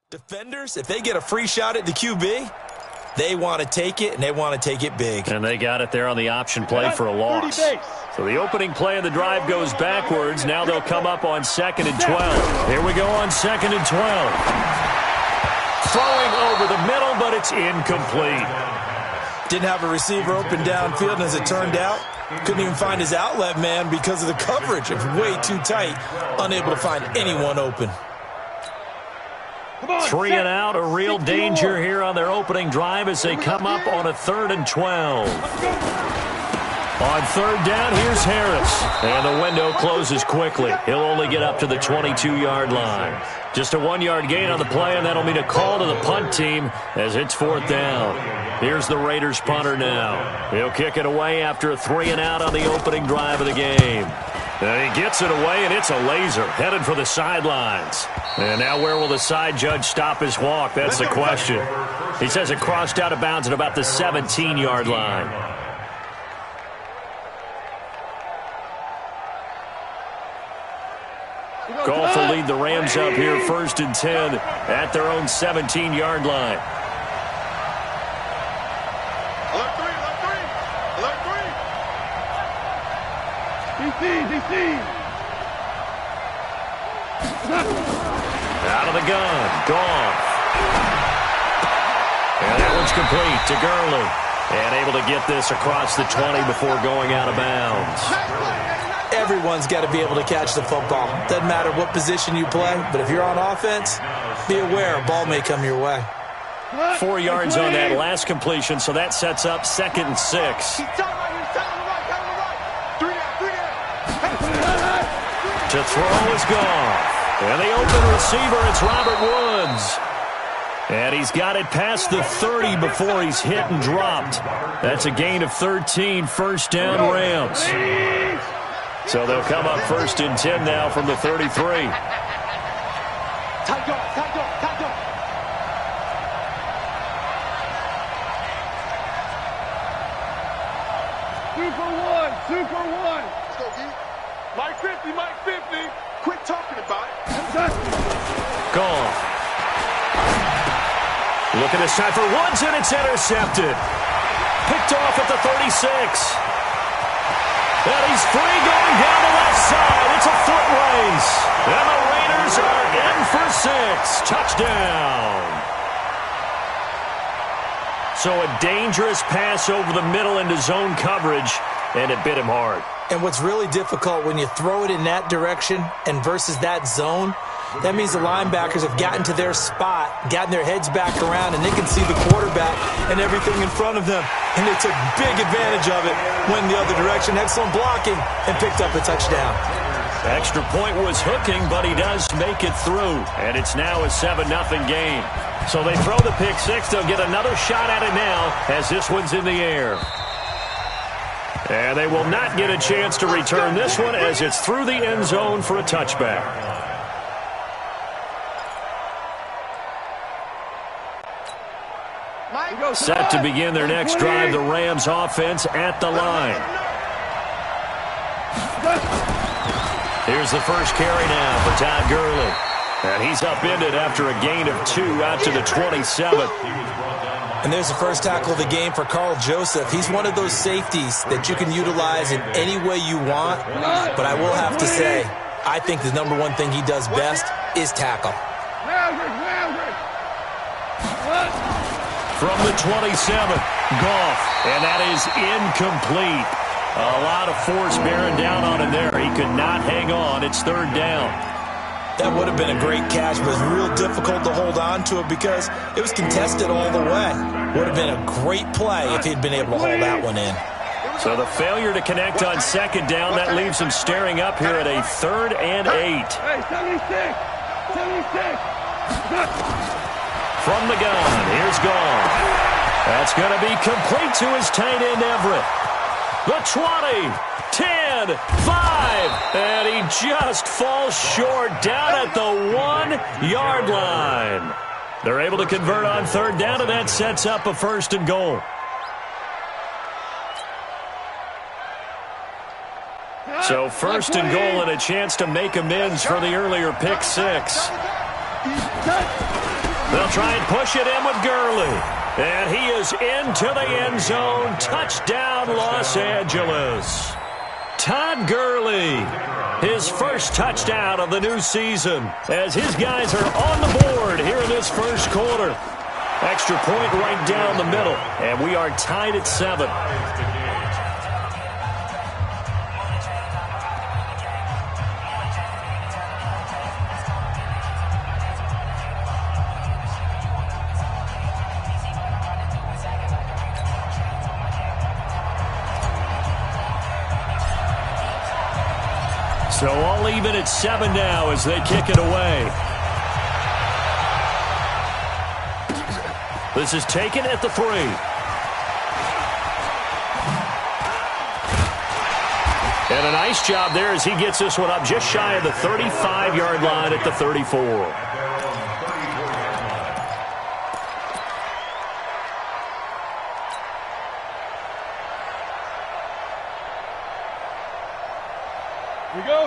Defenders, if they get a free shot at the QB, they want to take it, and they want to take it big. And they got it there on the option play for a loss. So the opening play of the drive goes backwards. Now they'll come up on 2nd and 12. Here we go on 2nd and 12. Throwing over the middle, but it's incomplete. Didn't have a receiver open downfield, and as it turned out, couldn't even find his outlet man because of the coverage. It was way too tight, unable to find anyone open. 3 and out, a real danger here on their opening drive as they come up on a 3rd and 12. On 3rd down, here's Harris. And the window closes quickly. He'll only get up to the 22-yard line. Just a 1-yard gain on the play, and that'll mean a call to the punt team as it's 4th down. Here's the Raiders punter now. He'll kick it away after a 3 and out on the opening drive of the game. And he gets it away, and it's a laser headed for the sidelines. And now where will the side judge stop his walk? That's the question. He says it crossed out of bounds at about the 17-yard line. Goff will lead the Rams up here 1st and 10 at their own 17-yard line. Out of the gun, Goff. And that one's complete to Gurley. And able to get this across the 20 before going out of bounds. Everyone's got to be able to catch the football. Doesn't matter what position you play, but if you're on offense, be aware a ball may come your way. 4 yards on that last completion, so that sets up 2nd and 6. To throw is Goff. And the open receiver, it's Robert Woods. And he's got it past the 30 before he's hit and dropped. That's a gain of 13, 1st down Rams. So they'll come up 1st and 10 now from the 33. Two for one. Let's go, E. Mike 50, Mike 50. Quit talking about it. Goff. Looking this time for Woods, and it's intercepted. Picked off at the 36. And he's free going down the left side. It's a foot race. And the Raiders are in for 6. Touchdown. So a dangerous pass over the middle into zone coverage, and it bit him hard. And what's really difficult when you throw it in that direction and versus that zone, that means the linebackers have gotten to their spot, gotten their heads back around, and they can see the quarterback and everything in front of them. And they took big advantage of it, went the other direction, excellent blocking, and picked up a touchdown. Extra point was hooking, but he does make it through. And it's now a 7-0 game. So they throw the pick six. They'll get another shot at it now as this one's in the air. And they will not get a chance to return this one as it's through the end zone for a touchback. Set to begin their next drive, the Rams offense at the line. Here's the first carry now for Todd Gurley. And he's upended after a gain of 2 out to the 27. And there's the first tackle of the game for Carl Joseph. He's one of those safeties that you can utilize in any way you want. But I will have to say, I think the number one thing he does best is tackle. From the 27, Goff, and that is incomplete. A lot of force bearing down on him there. He could not hang on. It's 3rd down. That would have been a great catch, but it was real difficult to hold on to it because it was contested all the way. Would have been a great play if he'd been able to hold that one in. So the failure to connect on 2nd down, that leaves him staring up here at a 3rd and 8. Hey, 76! From the gun, here's Goff. That's going to be complete to his tight end, Everett. The 20, 10, 5, and he just falls short down at the 1-yard line. They're able to convert on 3rd down, and that sets up a 1st and goal. So 1st and goal and a chance to make amends for the earlier pick six. They'll try and push it in with Gurley. And he is into the end zone. Touchdown, Los Angeles. Todd Gurley, his first touchdown of the new season, as his guys are on the board here in this first quarter. Extra point right down the middle, and we are tied at 7. So all even at 7 now as they kick it away. This is taken at the 3. And a nice job there as he gets this one up just shy of the 35-yard line at the 34.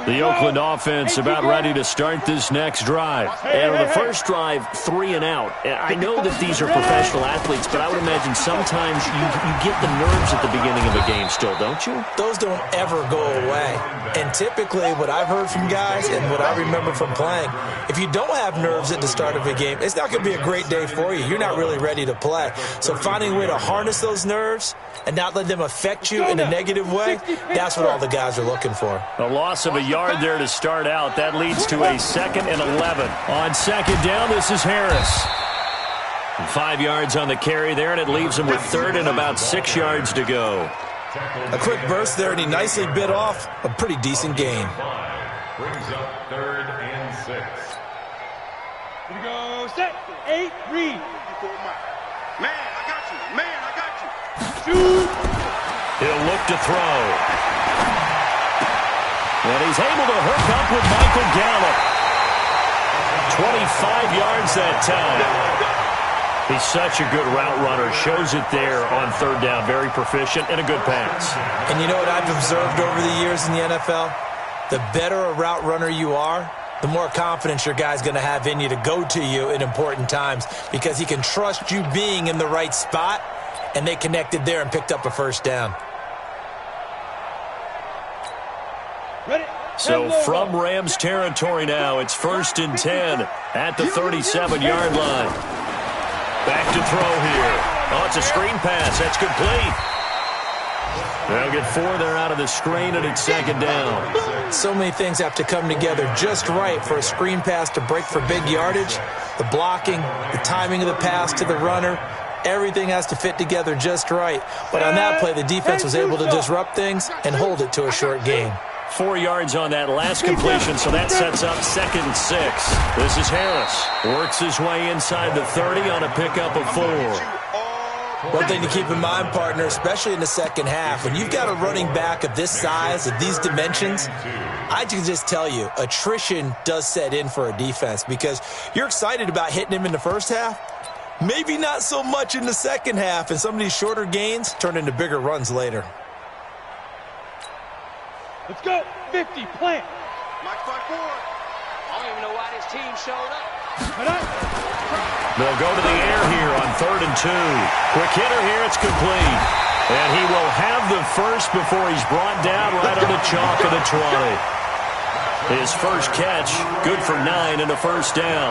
The Oakland offense about ready to start this next drive. And on the first drive, 3 and out. I know that these are professional athletes, but I would imagine sometimes you get the nerves at the beginning of a game still, don't you? Those don't ever go away. And typically what I've heard from guys and what I remember from playing, if you don't have nerves at the start of a game, it's not going to be a great day for you. You're not really ready to play. So finding a way to harness those nerves and not let them affect you in a negative way, that's what all the guys are looking for. A loss of a yard there to start out. That leads to a 2nd and 11. On 2nd down, this is Harris. 5 yards on the carry there, and it leaves him with 3rd and about 6 yards to go. A quick burst there, and he nicely bit off a pretty decent gain. Brings up 3rd and 6. Here we go, set, 8, read. Man, I got you. Man, I got you. Shoot. He'll look to throw. And he's able to hook up with Michael Gallup. 25 yards that time. He's such a good route runner. Shows it there on 3rd down. Very proficient and a good pass. And you know what I've observed over the years in the NFL? The better a route runner you are, the more confidence your guy's going to have in you to go to you in important times because he can trust you being in the right spot, and they connected there and picked up a 1st down. So from Rams territory now, it's 1st and 10 at the 37-yard line. Back to throw here. Oh, it's a screen pass. That's complete. They'll get 4 there out of the screen, and it's 2nd down. So many things have to come together just right for a screen pass to break for big yardage. The blocking, the timing of the pass to the runner, everything has to fit together just right. But on that play, the defense was able to disrupt things and hold it to a short gain. 4 yards on that last completion, so that sets up 2nd and 6. This is Harris. Works his way inside the 30 on a pickup of 4. One thing to keep in mind, partner, especially in the second half, when you've got a running back of this size, of these dimensions, I can just tell you, attrition does set in for a defense because you're excited about hitting him in the first half. Maybe not so much in the second half, and some of these shorter gains turn into bigger runs later. Let's go. 50, plant. Mike 5-4. I don't even know why this team showed up. They'll go to the air here on 3rd and 2. Quick hitter here. It's complete. And he will have the first before he's brought down right on the chalk of the 20. His first catch, good for 9 and a 1st down.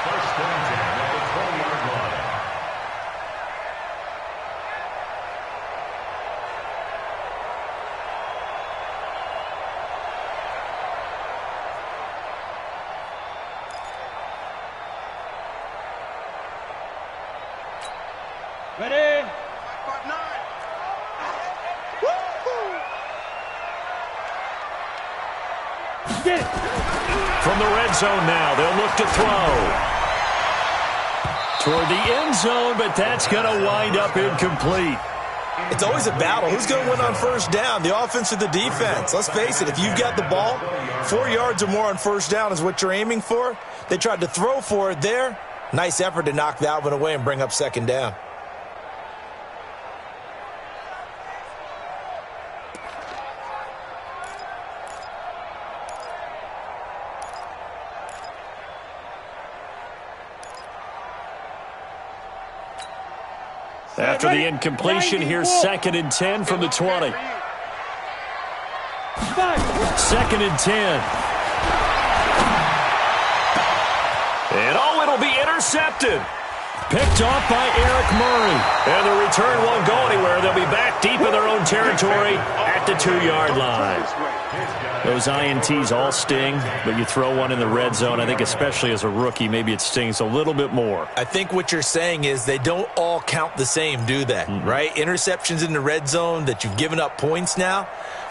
First down at the 20-yard line. Ready? 5-9. Get it. From the red zone now, they'll look to throw. Toward the end zone, but that's going to wind up incomplete. It's always a battle. Who's going to win on 1st down, the offense or the defense? Let's face it, if you've got the ball, 4 yards or more on 1st down is what you're aiming for. They tried to throw for it there. Nice effort to knock that one away and bring up 2nd down. After the incompletion, here's 2nd and 10 from the 20. 2nd and 10. And it'll be intercepted. Picked off by Eric Murray. And the return won't go anywhere. They'll be back deep in their own territory at the 2-yard line. Those INTs all sting, but you throw one in the red zone, I think especially as a rookie, maybe it stings a little bit more. I think what you're saying is they don't all count the same, do they? Right? Interceptions in the red zone that you've given up points now,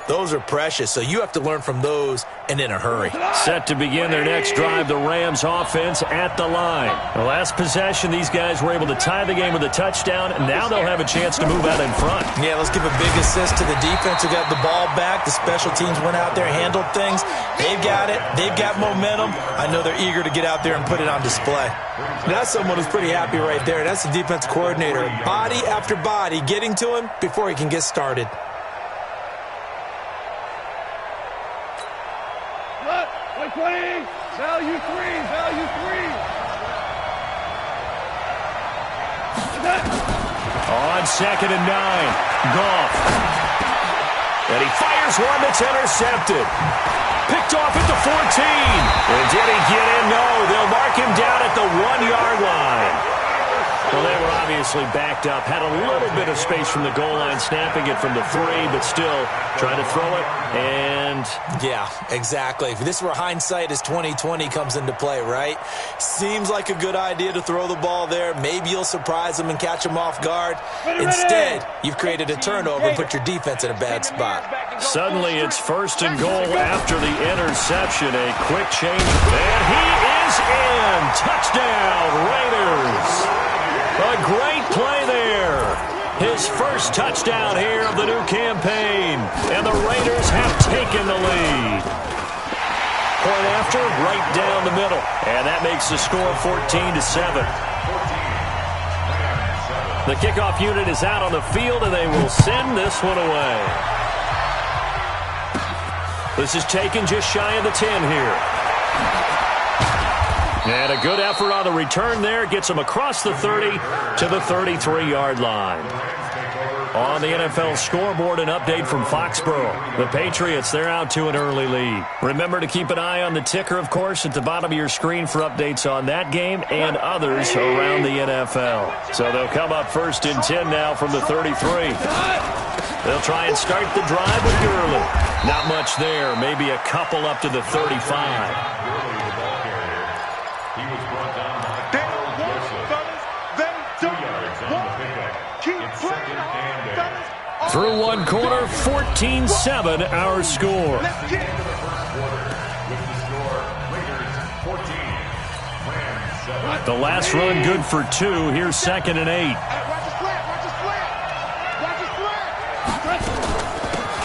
those are precious, so you have to learn from those and in a hurry. Set to begin their next drive, the Rams offense at the line. The last possession, these guys were able to tie the game with a touchdown, and now they'll have a chance to move out in front. Yeah, let's give a big assist to the defense who got the ball back. The special teams went out there, handled things. They've got it. They've got momentum. I know they're eager to get out there and put it on display. That's someone who's pretty happy right there. That's the defense coordinator. Body after body getting to him before he can get started. Value 3, value 3. On 2nd and 9, Goff. And he fires one that's intercepted. Picked off at the 14. And did he get in? No, they'll mark him down at the 1-yard line. Well, they were obviously backed up, had a little bit of space from the goal line, snapping it from the 3, but still trying to throw it, and... Yeah, exactly. If this were hindsight as 2020 comes into play, right? Seems like a good idea to throw the ball there. Maybe you'll surprise them and catch them off guard. Instead, you've created a turnover and put your defense in a bad spot. Suddenly, it's 1st and goal after the interception. A quick change, and he is in! Touchdown, Raiders! A great play there. His first touchdown here of the new campaign. And the Raiders have taken the lead. Point after, right down the middle. And that makes the score 14-7. The kickoff unit is out on the field, and they will send this one away. This is taken just shy of the 10 here. And a good effort on the return there. Gets him across the 30 to the 33-yard line. On the NFL scoreboard, an update from Foxborough. The Patriots, they're out to an early lead. Remember to keep an eye on the ticker, of course, at the bottom of your screen for updates on that game and others around the NFL. So they'll come up 1st and 10 now from the 33. They'll try and start the drive with Gurley. Not much there. Maybe a couple up to the 35. Through one quarter, 14-7, our score. The last run good for 2. Here's 2nd and 8.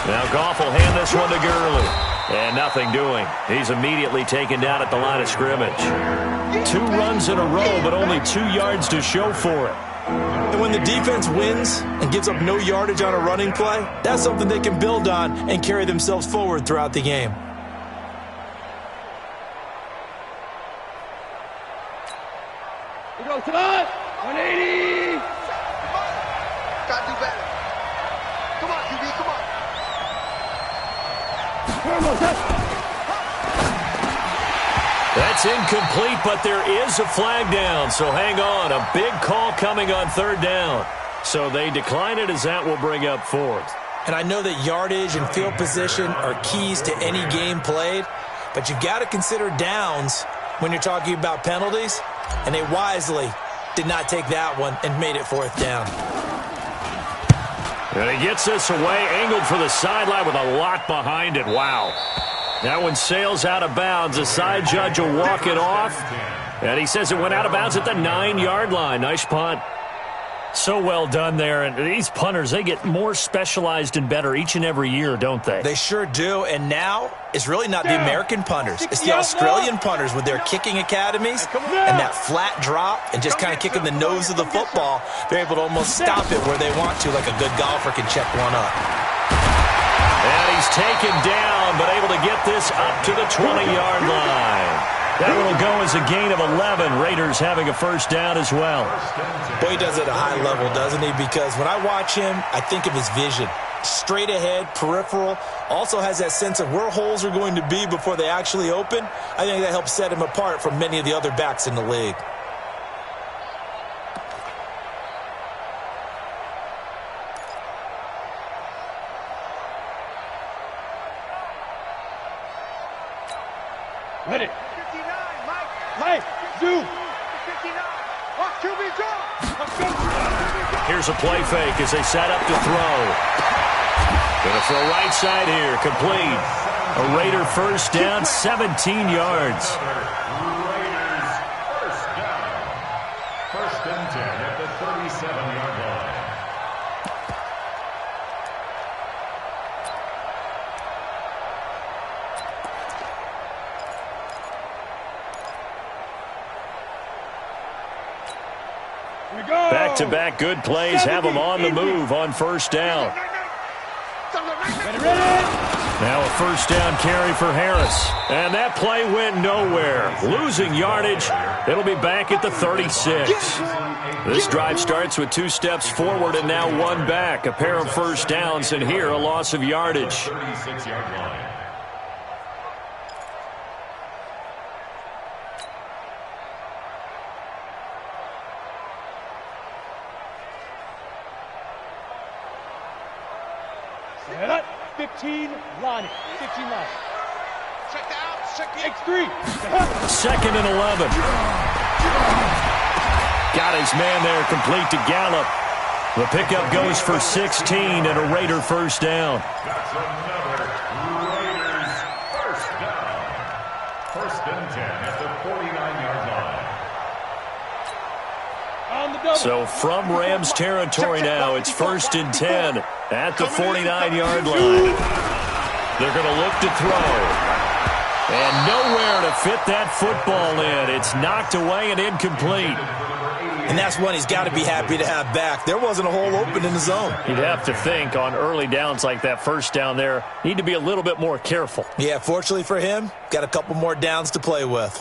Now Goff will hand this one to Gurley. And nothing doing. He's immediately taken down at the line of scrimmage. 2 runs in a row, but only 2 yards to show for it. And when the defense wins and gives up no yardage on a running play, that's something they can build on and carry themselves forward throughout the game. We go tonight. 180. Gotta do better. Come on, QB, come on. That's incomplete, but there is a flag down, so hang on. A big call coming on 3rd down. So they decline it as that will bring up 4th. And I know that yardage and field position are keys to any game played, but you've got to consider downs when you're talking about penalties, and they wisely did not take that one and made it 4th down. And he gets this away, angled for the sideline with a lot behind it. Wow. That one sails out of bounds. The side judge will walk it off. And he says it went out of bounds at the 9-yard line. Nice punt. So well done there. And these punters, they get more specialized and better each and every year, don't they? They sure do. And now it's really not the American punters. It's the Australian punters with their kicking academies and that flat drop and just kind of kicking the nose of the football. They're able to almost stop it where they want to, like a good golfer can check one up. And he's taken down, but able to get this up to the 20-yard line. That one will go as a gain of 11. Raiders having a first down as well. Boy, he does it at a high level, doesn't he? Because when I watch him, I think of his vision. Straight ahead, peripheral, also has that sense of where holes are going to be before they actually open. I think that helps set him apart from many of the other backs in the league. Ready. 59, Mike, zoom. 59. Watch QB draw. Here's a play fake as they set up to throw. Gonna throw right side here, complete. A Raider first down, 17 yards. Raiders first down. First and 10 at the 37-yard line. Back-to-back good plays have them on the move on first down. Now a first down carry for Harris. And that play went nowhere. Losing yardage. It'll be back at the 36. This drive starts with 2 steps forward and now 1 back. A pair of first downs, and here a loss of yardage. 36-yard line. Set up. 15 line. 15 line. Check the out. Check the X3. Second and 11. Got his man there, complete to Gallup. The pickup goes for 16 and a Raider first down. That's another Raiders first down. First and 10 at the 49-yard line. On the double. So from Rams territory now, it's first and 10 at the 49-yard line. They're going to look to throw. And nowhere to fit that football in. It's knocked away and incomplete. And that's one he's got to be happy to have back. There wasn't a hole open in the zone. You'd have to think on early downs like that first down there, need to be a little bit more careful. Yeah, fortunately for him, got a couple more downs to play with.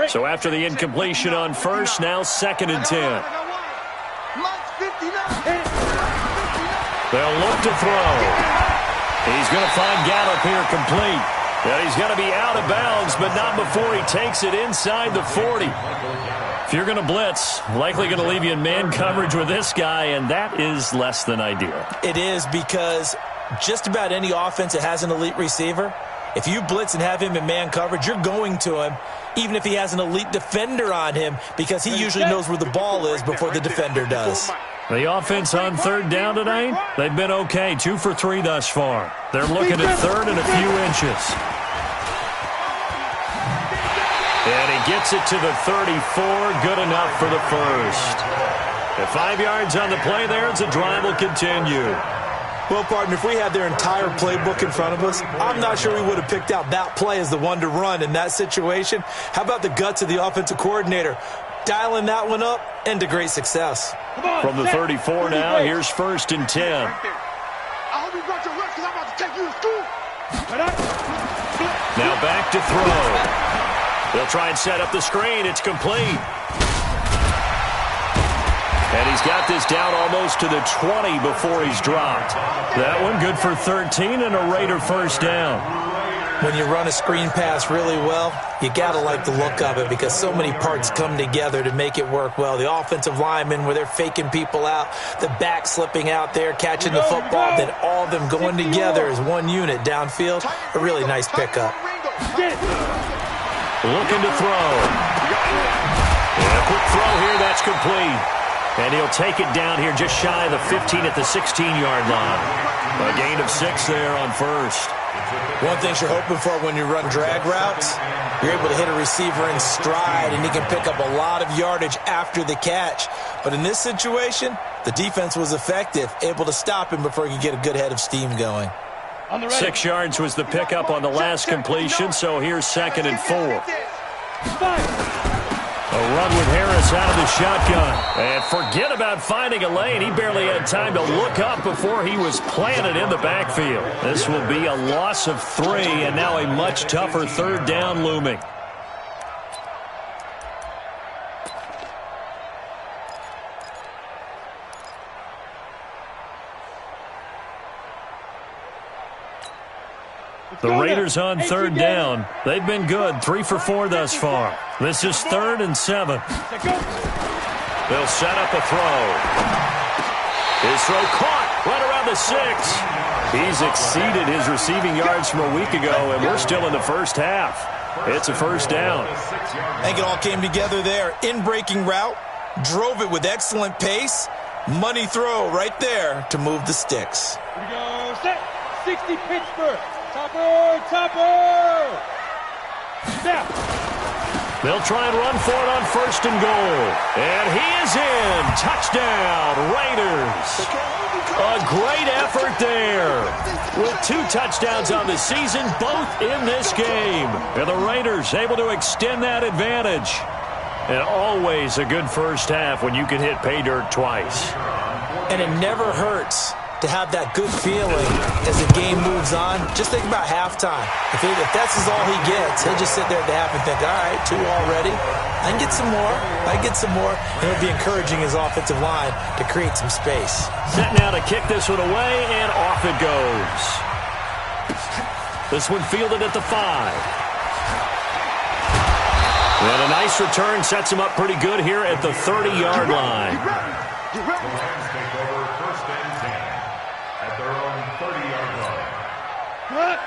So after the incompletion on first, now second and 10. They'll look to throw. He's going to find Gallup here complete. And he's going to be out of bounds, but not before he takes it inside the 40. If you're going to blitz, likely going to leave you in man coverage with this guy, and that is less than ideal. It is, because just about any offense that has an elite receiver, if you blitz and have him in man coverage, you're going to him, even if he has an elite defender on him, because he usually knows where the ball is before the defender does. The offense on third down tonight, they've been okay. 2 for 3 thus far. They're looking at third and a few inches. And he gets it to the 34. Good enough for the first. At 5 yards on the play there, the drive will continue. Well, partner, if we had their entire playbook in front of us, I'm not sure we would have picked out that play as the one to run in that situation. How about the guts of the offensive coordinator? Dialing that one up into great success. From the 34 now, here's first and 10. I hope you brought your rest because I'm about to take you to school. Now back to throw. They'll try and set up the screen. It's complete. And he's got this down almost to the 20 before he's dropped. That one good for 13 and a Raider first down. When you run a screen pass really well, you got to like the look of it because so many parts come together to make it work well. The offensive linemen, where they're faking people out, the back slipping out there, catching the football, then all of them going together as one unit downfield. A really nice pickup. Looking to throw. And a quick throw here, that's complete. And he'll take it down here just shy of the 15 at the 16-yard line. A gain of 6 there on first. One thing you're hoping for when you run drag routes, you're able to hit a receiver in stride, and he can pick up a lot of yardage after the catch. But in this situation, the defense was effective, able to stop him before he could get a good head of steam going. 6 yards was the pickup on the last completion, so here's second and 4. A run with Harris out of the shotgun. And forget about finding a lane. He barely had time to look up before he was planted in the backfield. This will be a loss of 3, and now a much tougher third down looming. The Raiders on third down. They've been good, 3 for 4 thus far. This is 3rd and 7. They'll set up a throw. His throw caught right around the 6. He's exceeded his receiving yards from a week ago, and we're still in the first half. It's a first down. I think it all came together there. In-breaking route, drove it with excellent pace. Money throw right there to move the sticks. Here we go, set, 60 Pittsburgh. Topper! Snap! They'll try and run for it on 1st and goal. And he is in. Touchdown, Raiders. A great effort there. With 2 touchdowns on the season, both in this game. And the Raiders able to extend that advantage. And always a good first half when you can hit pay dirt twice. And it never hurts to have that good feeling as the game moves on. Just think about halftime. If that's all he gets, he'll just sit there at the half and think, all right, 2 already. I can get some more. And it'll be encouraging his offensive line to create some space. Set now to kick this one away, and off it goes. This one fielded at the 5. And a nice return sets him up pretty good here at the 30-yard line.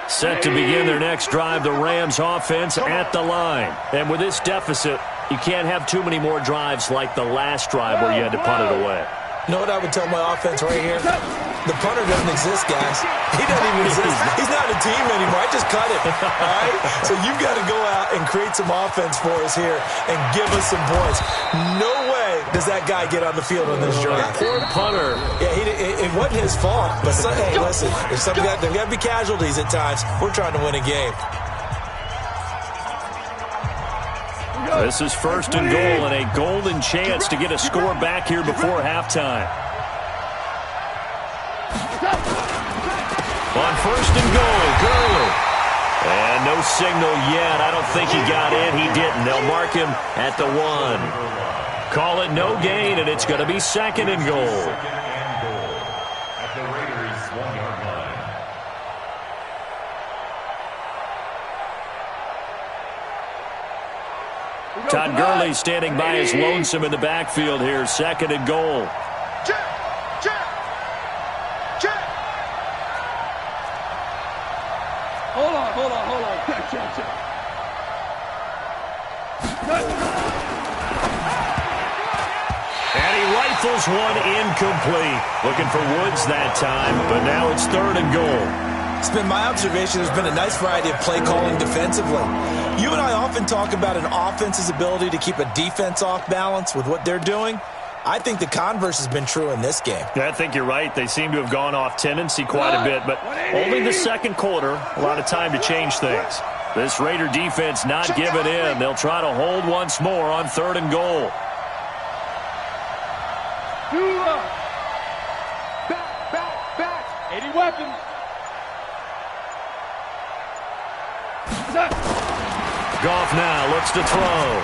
Set to begin their next drive, the Rams offense at the line. And with this deficit, you can't have too many more drives like the last drive where you had to punt it away. You know what I would tell my offense right here? The punter doesn't exist, guys. He doesn't even exist. He's not a team anymore. I just cut him, all right? So you've got to go out and create some offense for us here and give us some points. No way does that guy get on the field on this drive. Poor punter. Yeah, it wasn't his fault. But, hey, listen, there's got to be casualties at times. We're trying to win a game. This is 1st and goal and a golden chance to get a score back here before halftime. On 1st and goal, Gurley. And no signal yet. I don't think he got in. He didn't. They'll mark him at the 1. Call it no gain, and it's going to be 2nd and goal. At the Raiders' 1-yard line. Todd Gurley standing by his lonesome in the backfield here. 2nd and goal. Check! Hold on. Check. And he rifles one incomplete. Looking for Woods that time, but now it's 3rd and goal. It's been my observation there's been a nice variety of play calling defensively. You and I often talk about an offense's ability to keep a defense off balance with what they're doing. I think the converse has been true in this game. Yeah, I think you're right. They seem to have gone off tendency quite a bit, but only the 2nd quarter, a lot of time to change things. This Raider defense not giving in. They'll try to hold once more on 3rd and goal. Back. 80 weapons. Goff now looks to throw.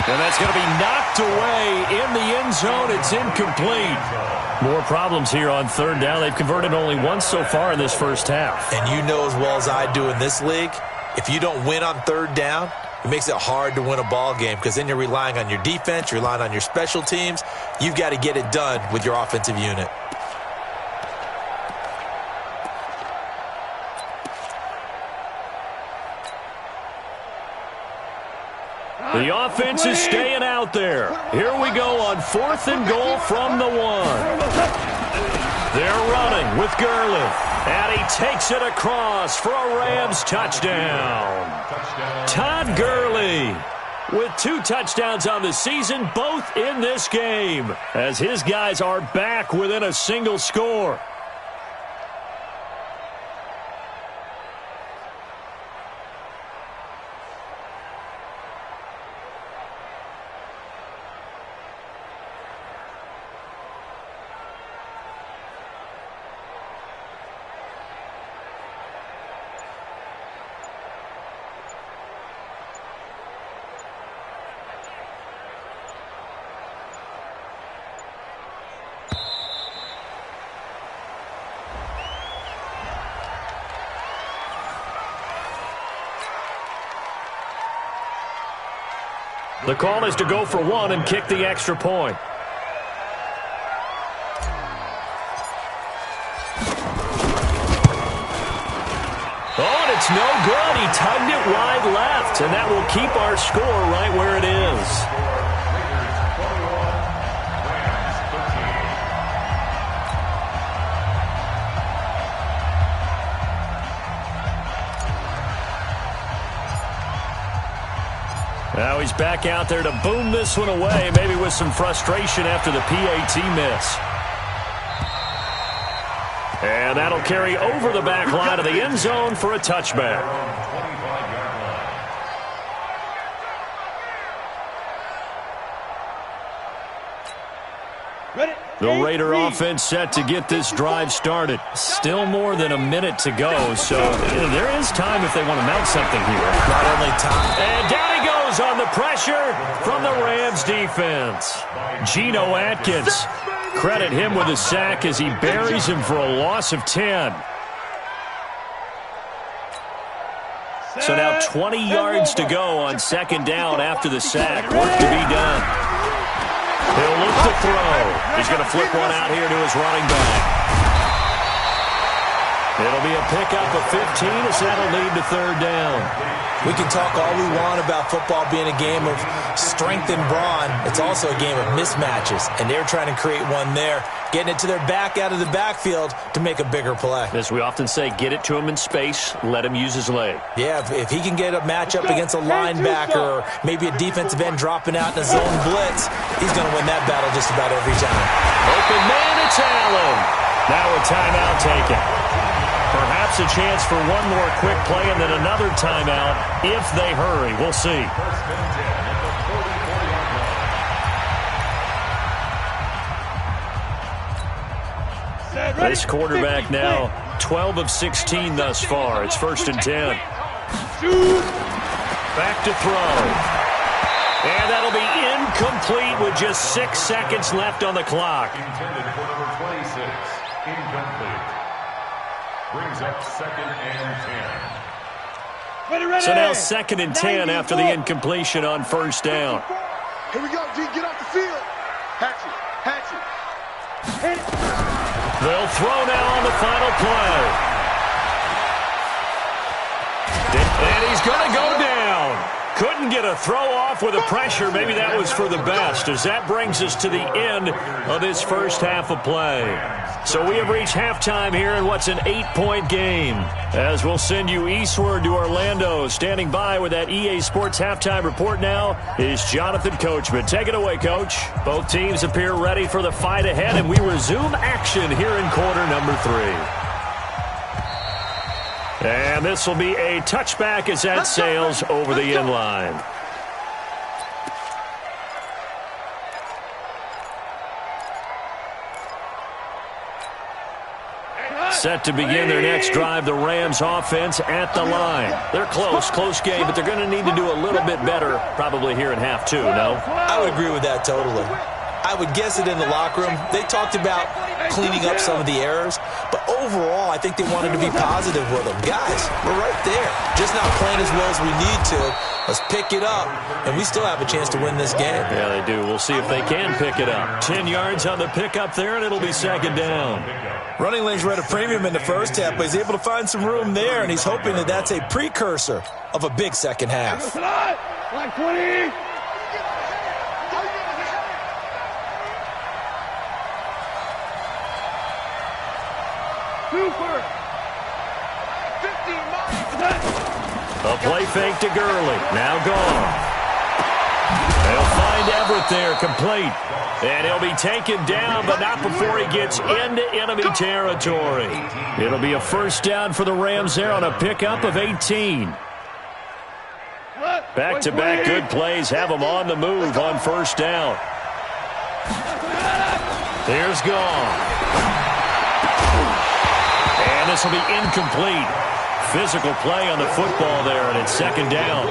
And that's going to be knocked away in the end zone. It's incomplete. More problems here on 3rd down. They've converted only once so far in this first half. And you know as well as I do in this league, if you don't win on 3rd down, it makes it hard to win a ball game because then you're relying on your defense, you're relying on your special teams. You've got to get it done with your offensive unit. The offense is staying out there. Here we go on 4th and goal from the 1. They're running with Gurley. And he takes it across for a Rams touchdown. Todd Gurley with 2 touchdowns on the season, both in this game, as his guys are back within a single score. The call is to go for one and kick the extra point. Oh, and it's no good. He tugged it wide left, and that will keep our score right where it is. Now he's back out there to boom this one away, maybe with some frustration after the PAT miss. And that'll carry over the back line of the end zone for a touchback. The Raider offense set to get this drive started. Still more than a minute to go, so there is time if they want to mount something here. Not only time. And down he goes on the pressure from the Rams defense. Geno Atkins. Credit him with a sack as he buries him for a loss of 10. So now 20 yards to go on second down after the sack. Work to be done. He'll look to throw. He's going to flip one out here to his running back. It'll be a pickup of 15 as that'll lead to third down. We can talk all we want about football being a game of strength and brawn. It's also a game of mismatches, and they're trying to create one there, getting it to their back out of the backfield to make a bigger play. As we often say, get it to him in space, let him use his leg. Yeah, if he can get a matchup against a linebacker or maybe a defensive end dropping out in a zone blitz, he's going to win that battle just about every time. Open man, it's Allen. Now a timeout taken. Perhaps a chance for one more quick play and then another timeout if they hurry. We'll see. This quarterback now 12 of 16 thus far. It's 1st and 10. Back to throw. And that'll be incomplete with just 6 seconds left on the clock. Intended for number 26. Incomplete. Brings up 2nd and 10. So now 2nd and 10 after the incompletion on first down. Here we go, G. Get off the field. Hatchet. Hit it. They'll throw now on the final play. And he's going to go down. Couldn't get a throw off with the pressure. Maybe that was for the best, as that brings us to the end of this first half of play. So we have reached halftime here in what's an 8-point game. As we'll send you eastward to Orlando. Standing by with that EA Sports halftime report now is Jonathan Coachman. Take it away, Coach. Both teams appear ready for the fight ahead, and we resume action here in quarter number 3. And this will be a touchback as that sails over the end line. Set to begin their next drive, the Rams offense at the line. They're close game, but they're going to need to do a little bit better probably here in half 2, no? I would agree with that totally. I would guess it in the locker room. They talked about cleaning up some of the errors, but overall, I think they wanted to be positive with them. Guys, we're right there. Just not playing as well as we need to. Let's pick it up, and we still have a chance to win this game. Yeah, they do. We'll see if they can pick it up. 10 yards on the pickup there, and it'll be 2nd down. Running lanes were at a premium in the first half, but he's able to find some room there, and he's hoping that that's a precursor of a big second half. Like 20. A play fake to Gurley. Now gone. They'll find Everett there, complete. And he'll be taken down, but not before he gets into enemy territory. It'll be a first down for the Rams there on a pickup of 18. Back-to-back good plays have them on the move on first down. Here's gone. And this will be incomplete. Physical play on the football there, and it's 2nd down.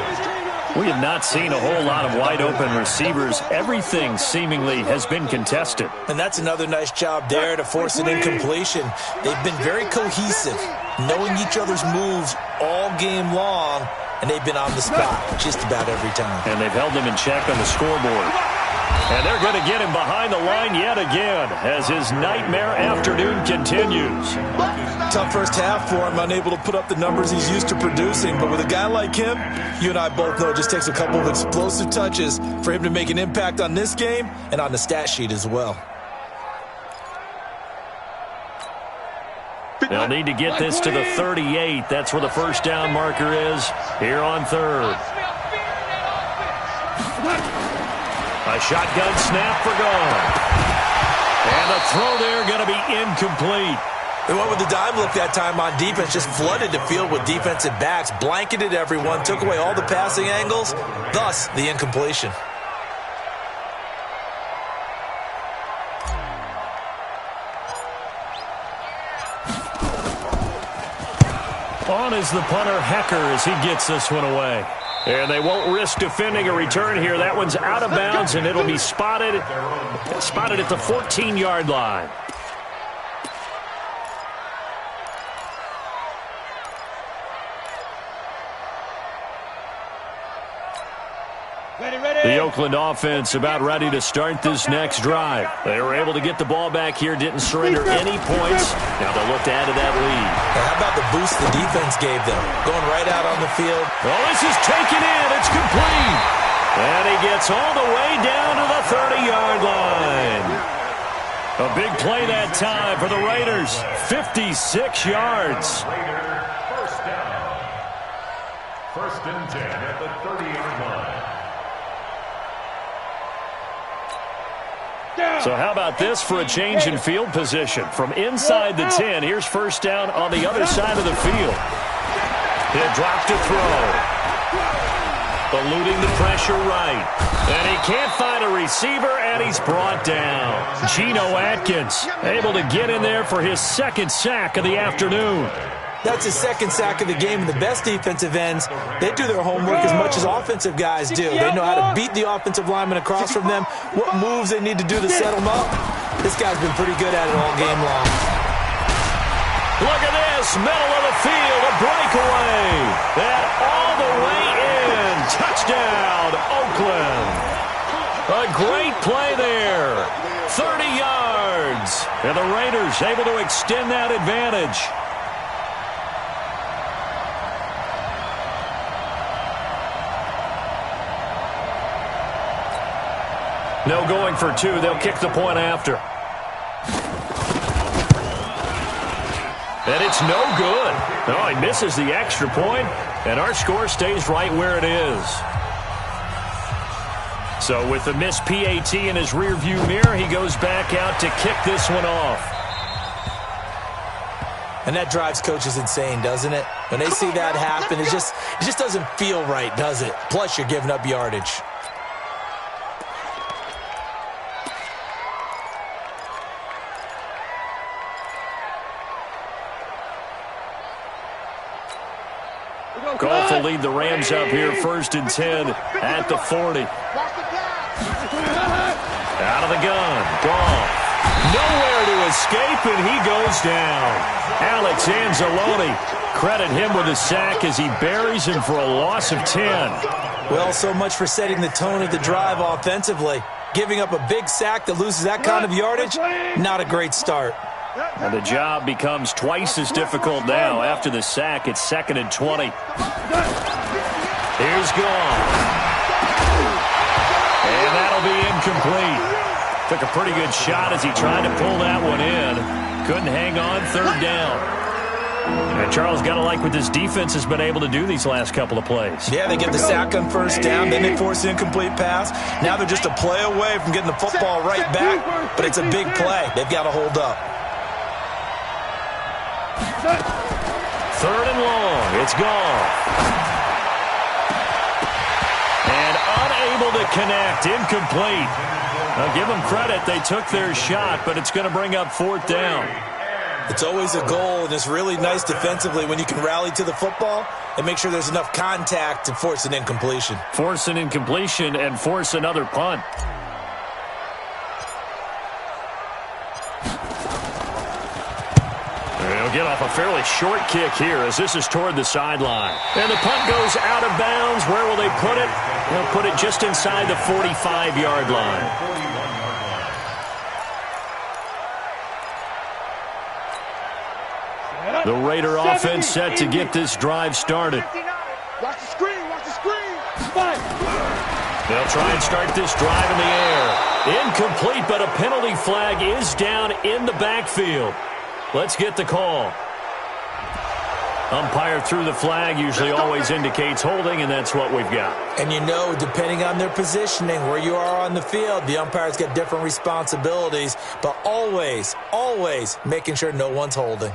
We have not seen a whole lot of wide-open receivers. Everything seemingly has been contested. And that's another nice job there to force an incompletion. They've been very cohesive, knowing each other's moves all game long, and they've been on the spot just about every time. And they've held him in check on the scoreboard. And they're going to get him behind the line yet again as his nightmare afternoon continues. Tough first half for him, unable to put up the numbers he's used to producing. But with a guy like him, you and I both know it just takes a couple of explosive touches for him to make an impact on this game and on the stat sheet as well. They'll need to get this to the 38. That's where the first down marker is here on third. A shotgun snap for gone. And the throw there going to be incomplete. They went with the dime look that time on defense, just flooded the field with defensive backs, blanketed everyone, took away all the passing angles, thus the incompletion. On is the punter, Hecker, as he gets this one away. And they won't risk defending a return here. That one's out of bounds, and it'll be spotted at the 14-yard line. The Oakland offense about ready to start this next drive. They were able to get the ball back here, didn't surrender any points. Now they'll look to add to that lead. Now how about the boost the defense gave them? Going right out on the field. Oh, this is taken in. It's complete. And he gets all the way down to the 30-yard line. A big play that time for the Raiders. 56 yards. First down. First and 10 at the 30-yard line. So how about this for a change in field position? From inside the 10, here's first down on the other side of the field. He'll drop to throw. Eluding the pressure right. And he can't find a receiver, and he's brought down. Geno Atkins able to get in there for his second sack of the afternoon. That's his second sack of the game, and the best defensive ends, they do their homework as much as offensive guys do. They know how to beat the offensive lineman across from them, what moves they need to do to set them up. This guy's been pretty good at it all game long. Look at this, middle of the field, a breakaway. And all the way in. Touchdown, Oakland. A great play there. 30 yards. And the Raiders able to extend that advantage. No going for two. They'll kick the point after. And it's no good. Oh, he misses the extra point, and our score stays right where it is. So with the missed PAT in his rearview mirror, he goes back out to kick this one off. And that drives coaches insane, doesn't it? When they see that happen, it just doesn't feel right, does it? Plus, you're giving up yardage. Goff will lead the Rams up here first and 10 at the 40. Out of the gun. Goff. Nowhere to escape, and he goes down. Alex Anzalone, credit him with a sack as he buries him for a loss of 10. Well, so much for setting the tone of the drive offensively. Giving up a big sack that loses that kind of yardage, not a great start. And the job becomes twice as difficult now. After the sack, it's 2nd and 20. Here's Goff. And that'll be incomplete. Took a pretty good shot as he tried to pull that one in. Couldn't hang on, third down. And Charles, got to like what this defense has been able to do these last couple of plays. Yeah, they get the sack on first down, then they force the incomplete pass. Now they're just a play away from getting the football right back, but it's a big play. They've got to hold up. Third and long. It's Goff. And unable to connect. Incomplete. Now give them credit. They took their shot, but it's going to bring up fourth down. It's always a goal, and it's really nice defensively when you can rally to the football and make sure there's enough contact to force an incompletion. Force an incompletion and force another punt. They'll get off a fairly short kick here as this is toward the sideline. And the punt goes out of bounds. Where will they put it? They'll put it just inside the 45-yard line. The Raider offense set to get this drive started. Watch the screen, watch the screen. They'll try and start this drive in the air. Incomplete, but a penalty flag is down in the backfield. Let's get the call. Umpire threw the flag, usually always indicates holding, and that's what we've got. And you know, depending on their positioning, where you are on the field, the umpires get different responsibilities, but always, always making sure no one's holding.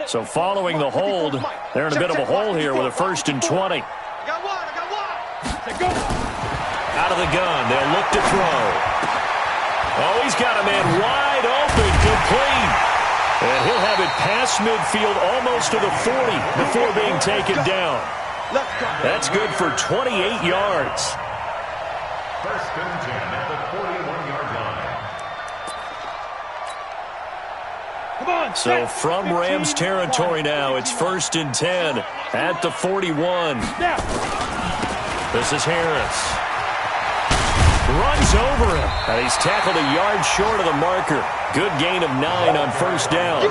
So following the hold, they're in a bit of a hole here with a 1st and 20. I got one. Out of the gun, they'll look to throw. Oh, he's got a man wide open, complete. And he'll have it past midfield almost to the 40 before being taken down. That's good for 28 yards. 1st and 10 at the 41-yard line. So from Rams territory now, it's 1st and 10 at the 41. This is Harris. Runs over him, and he's tackled a yard short of the marker. Good gain of 9 on 1st down.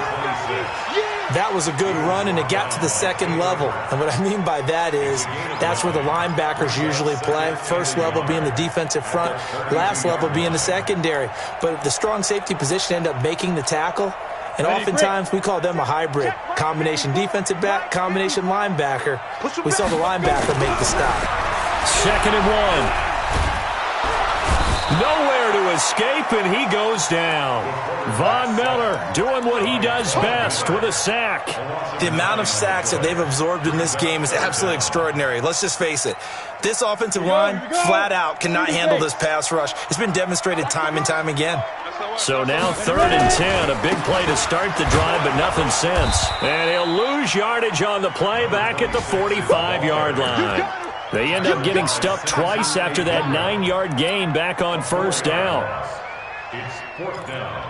That was a good run, and it got to the 2nd level. And what I mean by that is that's where the linebackers usually play. 1st level being the defensive front, last level being the secondary. But the strong safety position ended up making the tackle. And oftentimes we call them a hybrid. Combination defensive back, combination linebacker. We saw the linebacker make the stop. 2nd and 1. Nowhere to escape, and he goes down. Von Miller doing what he does best with a sack. The amount of sacks that they've absorbed in this game is absolutely extraordinary. Let's just face it. This offensive line, flat out, cannot handle this pass rush. It's been demonstrated time and time again. So now 3rd and 10, a big play to start the drive, but nothing since. And he'll lose yardage on the play back at the 45-yard line. They end up getting stuffed twice after that 9-yard gain back on 1st down. It's 4th down.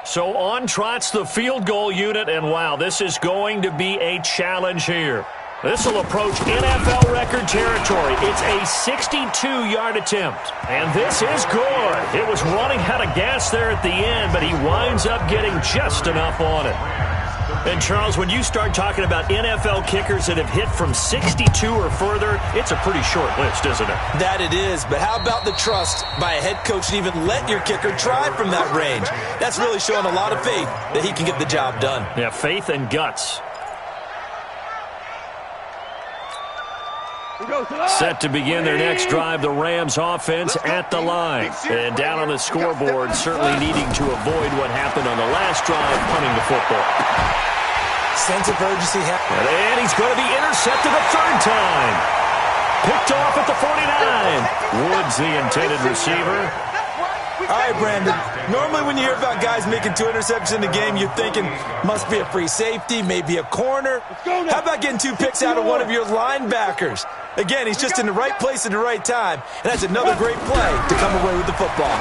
So on trots the field goal unit, and wow, this is going to be a challenge here. This will approach NFL record territory. It's a 62-yard attempt. And this is good. It was running out of gas there at the end, but he winds up getting just enough on it. And, Charles, when you start talking about NFL kickers that have hit from 62 or further, it's a pretty short list, isn't it? That it is, but how about the trust by a head coach to even let your kicker try from that range? That's really showing a lot of faith that he can get the job done. Yeah, faith and guts. Set to begin their next drive, the Rams offense at the line. And down on the scoreboard, certainly needing to avoid what happened on the last drive, punting the football. Sense of urgency. And he's going to be intercepted a 3rd time. Picked off at the 49. Woods, the intended receiver. All right, Brandon. Normally when you hear about guys making 2 interceptions in the game, you're thinking must be a free safety, maybe a corner. How about getting 2 picks out of one of your linebackers? Again, he's just in the right place at the right time, and that's another great play to come away with the football.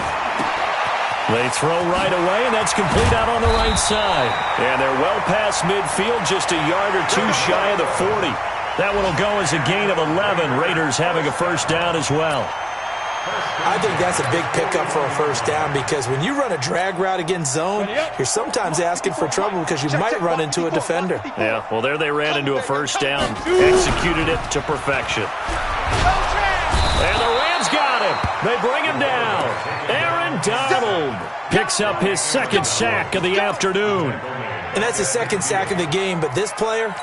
They throw right away, and that's complete out on the right side. And they're well past midfield, just a yard or 2 shy of the 40. That one will go as a gain of 11. Raiders having a 1st down as well. I think that's a big pickup for a 1st down because when you run a drag route against zone, you're sometimes asking for trouble because you might run into a defender. Yeah, well, there they ran into a 1st down. Executed it to perfection. And the Rams got him. They bring him down. Aaron Donald picks up his 2nd sack of the afternoon. And that's his 2nd sack of the game, but this player,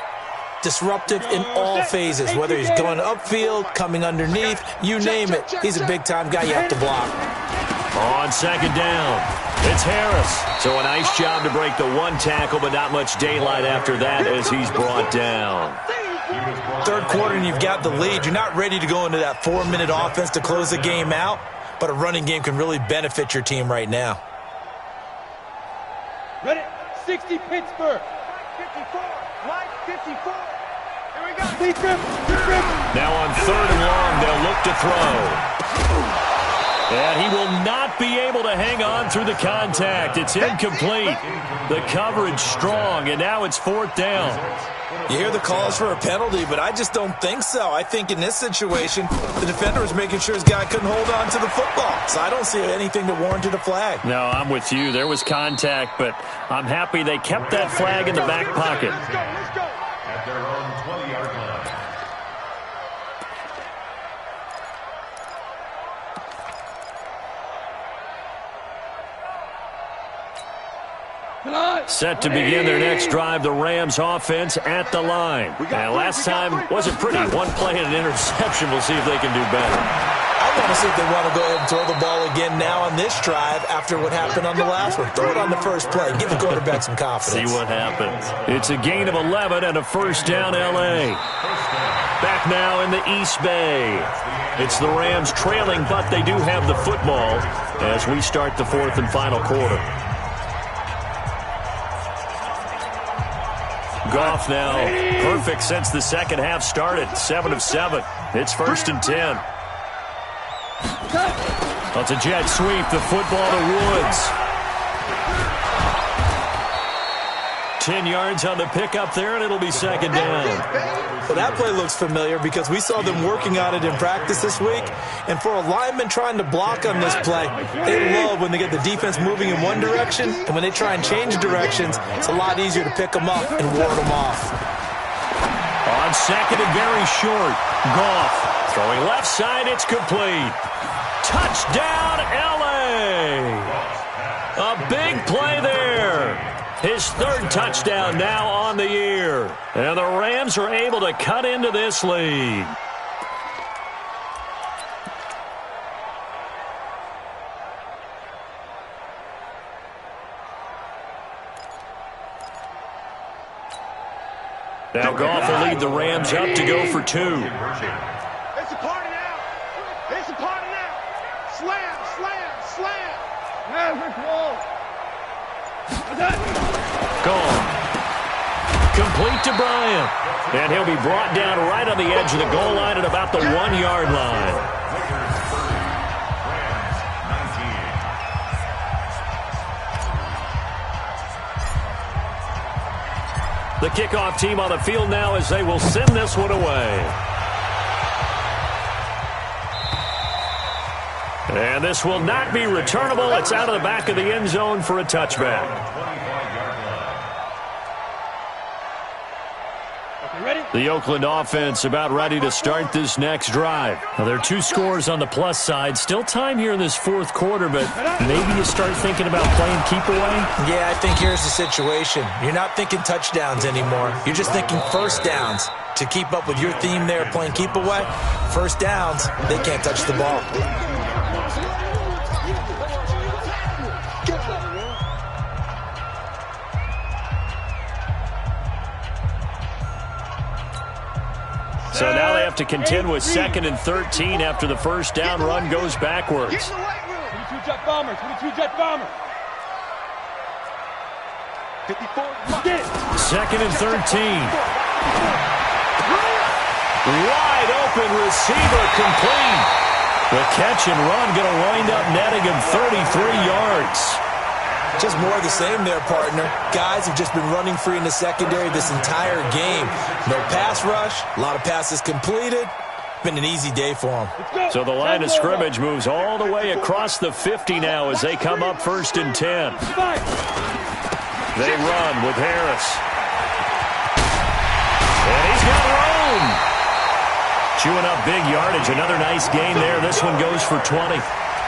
disruptive in all phases, whether he's going upfield, coming underneath, you name it. He's a big-time guy you have to block. On 2nd down, it's Harris. So a nice job to break the 1 tackle, but not much daylight after that as he's brought down. 3rd quarter and you've got the lead. You're not ready to go into that 4-minute offense to close the game out, but a running game can really benefit your team right now. Ready? 60 Pittsburgh. 54. Line 54. Here we go. Now on 3rd and long, they'll look to throw. And he will not be able to hang on through the contact. It's incomplete. The coverage strong, and now it's 4th down. You hear the calls for a penalty, but I just don't think so. I think in this situation, the defender was making sure his guy couldn't hold on to the football. So I don't see anything that warranted a flag. No, I'm with you. There was contact, but I'm happy they kept that flag in the back pocket. Let's go. At their own 20-yard line. Set to begin their next drive, the Rams offense at the line. And last time wasn't pretty. One play and an interception. We'll see if they can do better. I want to see if they want to go ahead and throw the ball again now on this drive after what happened on the last one. Throw it on the first play. Give the quarterback some confidence. See what happens. It's a gain of 11 and a 1st down L.A. Back now in the East Bay. It's the Rams trailing, but they do have the football as we start the 4th and final quarter. Goff now perfect since the second half started. 7 of 7. It's 1st and 10. That's a jet sweep. The football to Woods. 10 yards on the pickup there, and it'll be 2nd down. Well, that play looks familiar because we saw them working on it in practice this week. And for a lineman trying to block on this play, they love when they get the defense moving in one direction. And when they try and change directions, it's a lot easier to pick them up and ward them off. On 2nd and very short, Goff throwing left side. It's complete. Touchdown, L.A. A big play there. His 3rd touchdown now on the year. And the Rams are able to cut into this lead. Now Goff will lead the Rams up to go for 2. It's a party now. It's a party now. Slam, slam, slam. Gone. Complete to Bryant. And he'll be brought down right on the edge of the goal line at about the 1-yard line. The kickoff team on the field now as they will send this one away. And this will not be returnable. It's out of the back of the end zone for a touchback. The Oakland offense about ready to start this next drive. Now, there are 2 scores on the plus side. Still time here in this 4th quarter, but maybe you start thinking about playing keep away? Yeah, I think here's the situation. You're not thinking touchdowns anymore. You're just thinking 1st downs. To keep up with your theme there, playing keep away, 1st downs, they can't touch the ball. So now they have to contend with 2nd and 13 after the 1st down run goes backwards. 22 jet bomber, 22 jet bomber. 54. 2nd and 13. Wide open receiver complete. The catch and run going to wind up netting him 33 yards. Just more of the same there, partner. Guys have just been running free in the secondary this entire game. No pass rush, a lot of passes completed. Been an easy day for them. So the line of scrimmage moves all the way across the 50 now as they come up 1st and 10. They run with Harris. And he's got room. Chewing up big yardage. Another nice gain there. This one goes for 20.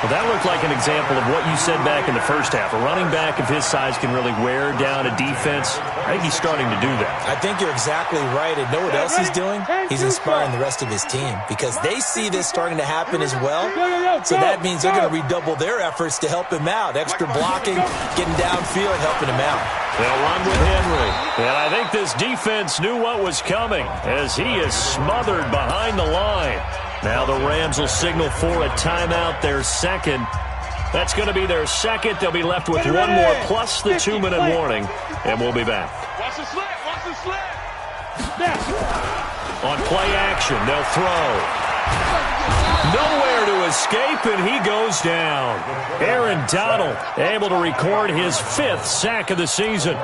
Well, that looked like an example of what you said back in the 1st half. A running back of his size can really wear down a defense. I think he's starting to do that. I think you're exactly right. And know what else he's doing? He's inspiring the rest of his team because they see this starting to happen as well. So that means they're going to redouble their efforts to help him out. Extra blocking, getting downfield, helping him out. They'll run with Henry. And I think this defense knew what was coming as he is smothered behind the line. Now the Rams will signal for a timeout, their 2nd. That's going to be their 2nd. They'll be left with 1 more plus the 2-minute warning, and we'll be back. Watch the slip, watch the slip. On play action, they'll throw. Nowhere to escape, and he goes down. Aaron Donald able to record his 5th sack of the season.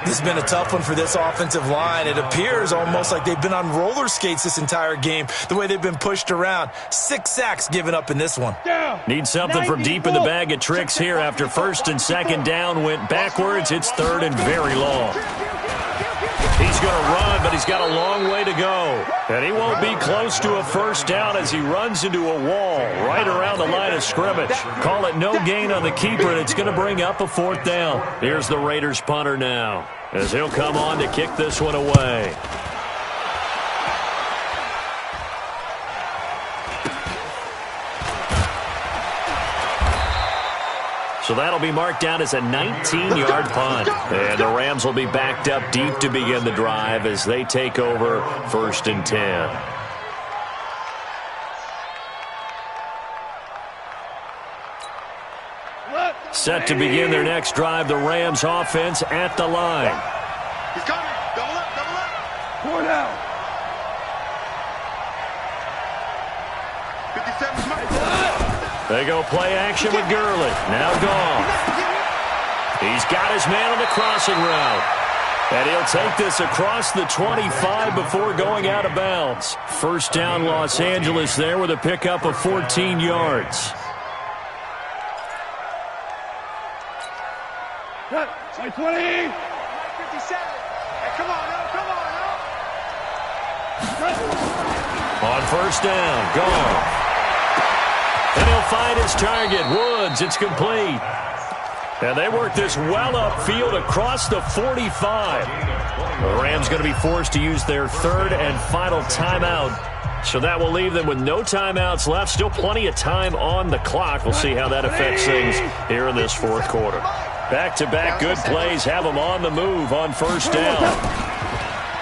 This has been a tough one for this offensive line. It appears almost like they've been on roller skates this entire game, the way they've been pushed around. 6 sacks given up in this one. Need something from deep in the bag of tricks here after 1st and 2nd down went backwards. It's 3rd and very long. He's going to run, but he's got a long way to go. And he won't be close to a 1st down as he runs into a wall right around the line of scrimmage. Call it no gain on the keeper, and it's going to bring up a 4th down. Here's the Raiders punter now as he'll come on to kick this one away. So that'll be marked down as a 19-yard punt. And the Rams will be backed up deep to begin the drive as they take over 1st and 10. Set to begin their next drive, the Rams offense at the line. He's coming. Double up, double up. 4 down. 57 Smith. They go play action with Gurley. Now gone. He's got his man on the crossing route. And he'll take this across the 25 before going out of bounds. 1st down Los Angeles there with a pickup of 14 yards. Cut. 20. 57. Hey, come on, no, come on, no. On 1st down, gone. And he'll find his target, Woods. It's complete. And they work this well upfield across the 45. The Rams going to be forced to use their 3rd and final timeout. So that will leave them with no timeouts left. Still plenty of time on the clock. We'll see how that affects things here in this 4th quarter. Back-to-back good plays have them on the move on 1st down.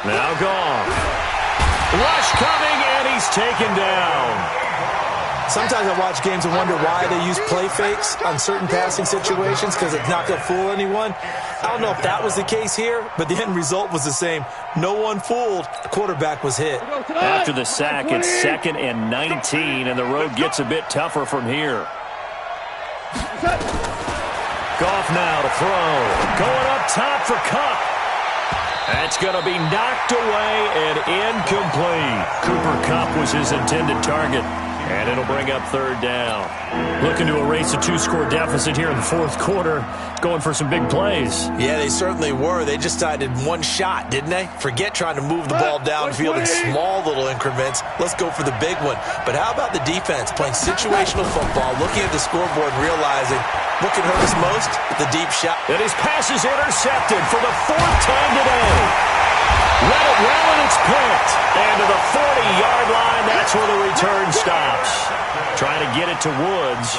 Now gone. Rush coming, and he's taken down. Sometimes I watch games and wonder why they use play fakes on certain passing situations because it's not going to fool anyone. I don't know if that was the case here, but the end result was the same. No one fooled. The quarterback was hit. After the sack, it's 2nd and 19, and the road gets a bit tougher from here. Goff now to throw. Going up top for Kupp. That's going to be knocked away and incomplete. Cooper Kupp was his intended target. And it'll bring up 3rd down. Looking to erase a 2-score deficit here in the 4th quarter. Going for some big plays. Yeah, they certainly were. They just decided one shot, didn't they? Forget trying to move the ball downfield in small little increments. Let's go for the big one. But how about the defense playing situational football, looking at the scoreboard and realizing what can hurt us most? The deep shot. And his pass is intercepted for the 4th time today. Let it well, and it's picked. And to the 40-yard line, that's where the return stops. Trying to get it to Woods.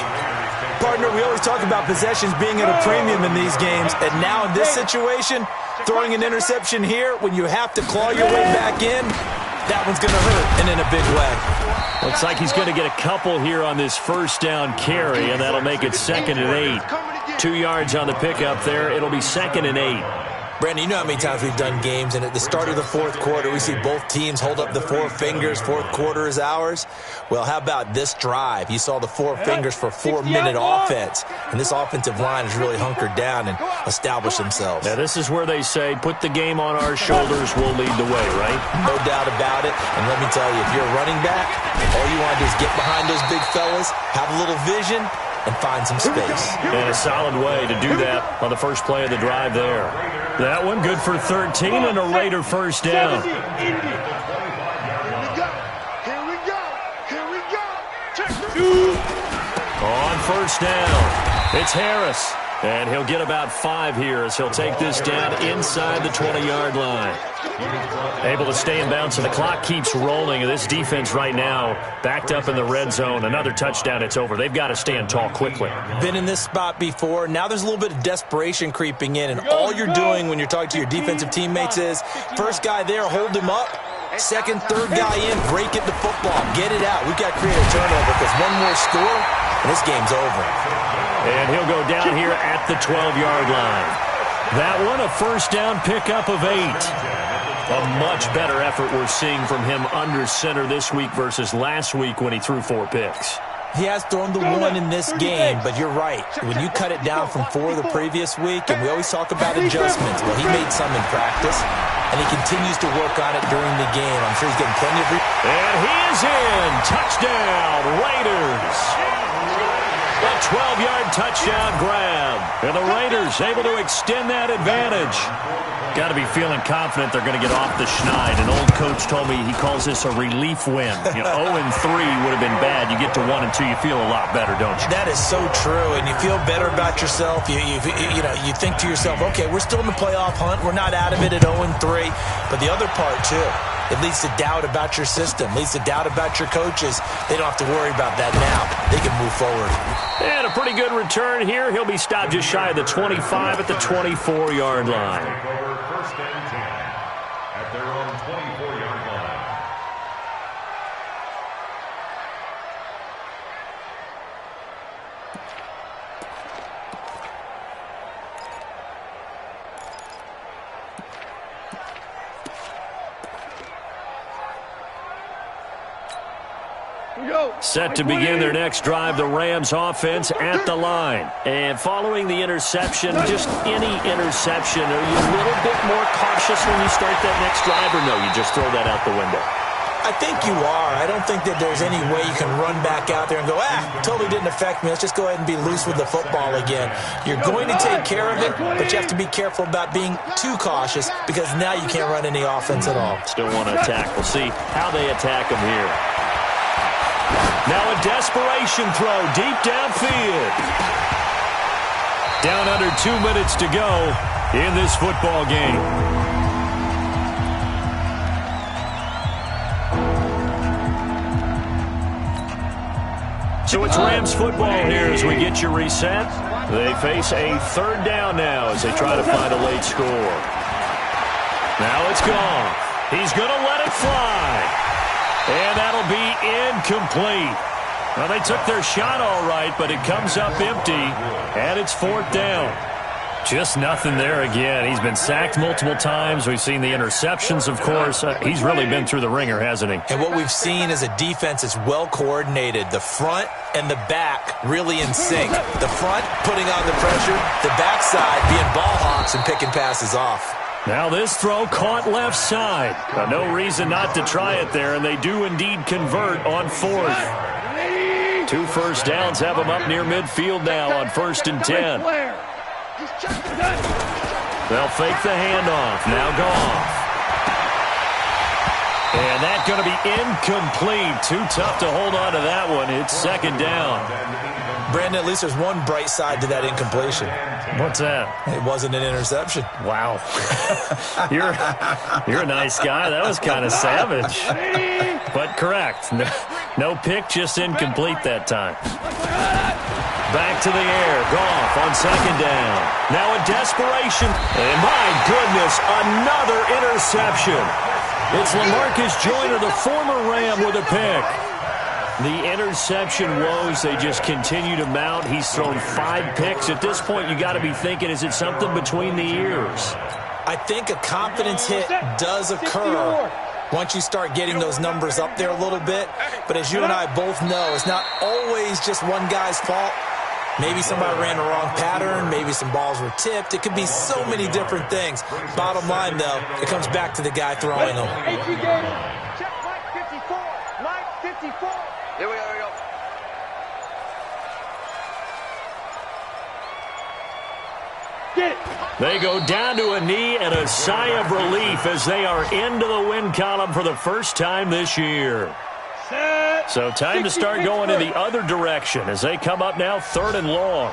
Partner, we always talk about possessions being at a premium in these games. And now in this situation, throwing an interception here when you have to claw your way back in, that one's going to hurt, and in a big way. Looks like he's going to get a couple here on this 1st down carry, and that'll make it 2nd and 8. 2 yards on the pickup there. It'll be 2nd and 8. Brandon, you know how many times we've done games, and at the start of the 4th quarter, we see both teams hold up the 4 fingers, 4th quarter is ours. Well, how about this drive? You saw the 4 fingers for 4-minute offense, and this offensive line has really hunkered down and established themselves. Now, this is where they say, put the game on our shoulders, we'll lead the way, right? No doubt about it, and let me tell you, if you're a running back, all you want to do is get behind those big fellas, have a little vision, and find some space. And a solid way to do that on the first play of the drive there. That one good for 13 and a Raider 1st down. Here we go. Here we go. Check 2. On 1st down, it's Harris. And he'll get about 5 here as he'll take this down inside the 20-yard line. Able to stay in bounds, and the clock keeps rolling. And this defense right now backed up in the red zone. Another touchdown, it's over. They've got to stand tall quickly. Been in this spot before. Now there's a little bit of desperation creeping in, and all you're doing when you're talking to your defensive teammates is, first guy there, hold him up. Second, third guy in, break it to football. Get it out. We've got to create a turnover because one more score, and this game's over. And he'll go down here at the 12-yard line. That one, a 1st down pickup of 8. A much better effort we're seeing from him under center this week versus last week when he threw 4 picks. He has thrown the one in this game, but you're right. When you cut it down from 4 the previous week, and we always talk about adjustments, well, he made some in practice, and he continues to work on it during the game. I'm sure he's getting plenty of... And he is in. Touchdown, Raiders. A 12-yard touchdown grab. And the Raiders able to extend that advantage. Got to be feeling confident they're going to get off the schneid. An old coach told me he calls this a relief win. 0-3 would have been bad. You get to 1-2, you feel a lot better, don't you? That is so true, and you feel better about yourself. You think to yourself, okay, we're still in the playoff hunt. We're not out of it at 0-3. But the other part, too, it leads to doubt about your system, leads to doubt about your coaches. They don't have to worry about that now. They can move forward. And a pretty good return here. He'll be stopped just shy of the 25 at the 24-yard line. First and 10 at their own 24-yard line. Set to begin their next drive, the Rams offense at the line. And following the interception, just any interception, are you a little bit more cautious when you start that next drive, or no, you just throw that out the window? I think you are. I don't think that there's any way you can run back out there and go, totally didn't affect me. Let's just go ahead and be loose with the football again. You're going to take care of it, but you have to be careful about being too cautious because now you can't run any offense at all. Still want to attack. We'll see how they attack them here. Now a desperation throw deep downfield. Down under 2 minutes to go in this football game. So it's Rams football here as we get you reset. They face a third down now as they try to find a late score. Now it's gone. He's going to let it fly. And that'll be incomplete. Well, they took their shot all right, but it comes up empty, and it's fourth down. Just nothing there again. He's been sacked multiple times. We've seen the interceptions, of course. He's really been through the ringer, hasn't he? And what we've seen is a defense that's well coordinated. The front and the back really in sync. The front putting on the pressure, the backside being ball hawks and picking passes off. Now this throw caught left side. No reason not to try it there, and they do indeed convert on fourth. 2 first downs have them up near midfield now on 1st and 10. They'll fake the handoff. Now Goff. And that's going to be incomplete. Too tough to hold on to that one. It's second down. Brandon, at least there's one bright side to that incompletion. What's that? It wasn't an interception. Wow. You're a nice guy. That was kind of savage. But correct. No pick, just incomplete that time. Back to the air. Goff on second down. Now a desperation. And my goodness, another interception. It's LaMarcus Joyner, the former Ram, with a pick. The interception woes, they just continue to mount. He's thrown 5 picks. At this point, you got to be thinking, is it something between the ears? I think a confidence hit does occur once you start getting those numbers up there a little bit. But as you and I both know, it's not always just one guy's fault. Maybe somebody ran the wrong pattern. Maybe some balls were tipped. It could be so many different things. Bottom line, though, it comes back to the guy throwing them. Check Mike 54. Mike 54. Here we go. Get it. They go down to a knee and a sigh of relief as they are into the win column for the first time this year. So time to start going in the other direction as they come up now 3rd and long.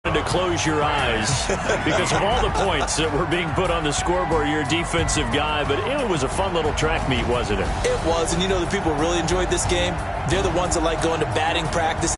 To close your eyes because of all the points that were being put on the scoreboard. You're a defensive guy, but it was a fun little track meet, wasn't it? It was, and you know the people who really enjoyed this game? They're the ones that like going to batting practice.